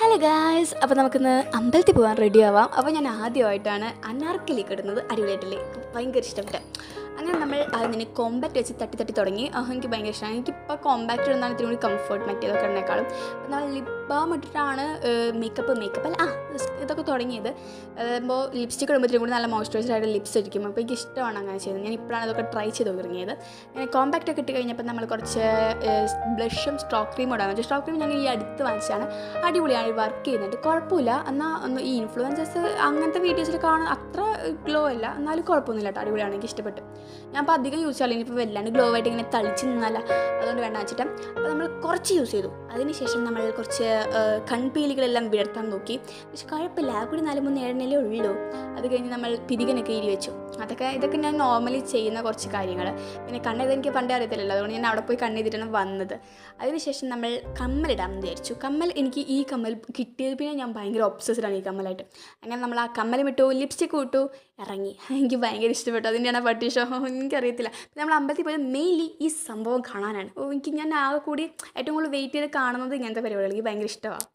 Hello guys, അപ്പോൾ നമുക്കിന്ന് അമ്പലത്തിൽ പോകാൻ റെഡി ആവാം. അപ്പോൾ ഞാൻ ആദ്യമായിട്ടാണ് അനാർക്കലി ഇടുന്നത്. അടിപൊളിയായിട്ടില്ലേ? ഭയങ്കര ഇഷ്ടപ്പെട്ടു. അങ്ങനെ നമ്മൾ അതിന് കോമ്പാക്റ്റ് വെച്ച് തട്ടി തട്ടി തുടങ്ങി. എനിക്ക് ഭയങ്കര ഇഷ്ടമാണ്. എനിക്കിപ്പോൾ കോമ്പാക്റ്റ് ഇടുന്നതാണ് ഇത്തിരി കൂടി കംഫർട്ട് മറ്റേതൊക്കെ ഇടുന്നേക്കാളും. അപ്പോൾ നമ്മൾ ലിപ് ബാം ഇട്ടിട്ടാണ് മേക്കപ്പ് അല്ല ഇതൊക്കെ തുടങ്ങിയത്. അപ്പോൾ ലിപ്സ്റ്റിക് ഇടുമ്പോഴത്തേക്കും കൂടി നല്ല മോയ്സ്ചറൈസ്ഡ് ആയിട്ട് ലിപ്സ് ഇരിക്കും. അപ്പോൾ എനിക്ക് ഇഷ്ടമാണ് അങ്ങനെ ചെയ്യുന്നത്. ഞാൻ ഇപ്പോഴാണ് അതൊക്കെ ട്രൈ ചെയ്ത് തുടങ്ങിയത്. അങ്ങനെ കോമ്പാക്റ്റ് ഒക്കെ ഇട്ട് കഴിഞ്ഞപ്പോൾ നമ്മൾ കുറച്ച് ബ്ലഷും സ്ട്രോക്ക് ക്രീമും ഇടാൻ വെച്ചു. സ്ട്രോക്ക് ക്രീം ഞങ്ങൾ ഈ അടുത്ത് വാങ്ങിച്ചാണ്. അടിപൊളിയാണ്, വർക്ക് ചെയ്യുന്നുണ്ട്, കുഴപ്പമില്ല. എന്നാൽ ഈ ഇൻഫ്ലുവൻസേഴ്സ് അങ്ങനത്തെ വീഡിയോസിൽ കാണാൻ അത്ര ഗ്ലോ അല്ല, എന്നാലും കുഴപ്പമൊന്നുമില്ല കേട്ടോ, അടിപൊളിയാണ്, എനിക്ക് ഇഷ്ടപ്പെട്ടു. ഞാൻ അപ്പോൾ അധികം യൂസ് ചെയ്യാറില്ല, ഇനിയിപ്പോൾ വല്ലാണ്ട് ഗ്ലോ ആയിട്ട് ഇങ്ങനെ തളിച്ച് നിന്നല്ല, അതുകൊണ്ട് വേണ്ട വെച്ചിട്ട് അപ്പോൾ നമ്മൾ കുറച്ച് യൂസ് ചെയ്തു. അതിനുശേഷം നമ്മൾ കുറച്ച് കൺപീലികളെല്ലാം വിടർത്താൻ നോക്കി. പക്ഷെ കുഴപ്പമില്ല, ആ കൂടി 4-3 എണ്ണലേ ഉള്ളൂ. അത് കഴിഞ്ഞ് നമ്മൾ പിരികനൊക്കെ ഇരി വെച്ചു. ഇതൊക്കെ ഞാൻ നോർമലി ചെയ്യുന്ന കുറച്ച് കാര്യങ്ങൾ. പിന്നെ കണ്ണെഴുതാൻ എനിക്ക് പണ്ടേ അറിയത്തില്ലല്ലോ, അതുകൊണ്ട് ഞാൻ അവിടെ പോയി കണ്ണെഴുതിയിട്ടാണ് വന്നത്. അതിനുശേഷം നമ്മൾ കമ്മലിടാമെന്ന് വിചാരിച്ചു. എനിക്ക് ഈ കമ്മൽ കിട്ടിയത് പിന്നെ ഞാൻ ഭയങ്കര ഒബ്സസ്ഡാണ് ഈ കമ്മലായിട്ട്. അങ്ങനെ നമ്മൾ ആ കമ്മലും ഇട്ടു, ലിപ്സ്റ്റിക്ക് ഇട്ടു, ഇറങ്ങി. എനിക്ക് ഭയങ്കര ഇഷ്ടപ്പെട്ടു. അതിൻ്റെയാണ് പട്ടി ഷോ, എനിക്കറിയത്തില്ല. നമ്മൾ അമ്പലത്തിൽ പോയത് മെയിൻലി ഈ സംഭവം കാണാനാണ്. ഞാൻ ആകെ കൂടി ഏറ്റവും കൂടുതൽ വെയിറ്റ് ചെയ്ത് കാണുന്നത് ഇങ്ങനത്തെ പരിപാടികൾ. എനിക്ക് ഭയങ്കര ഇഷ്ടമാണ്.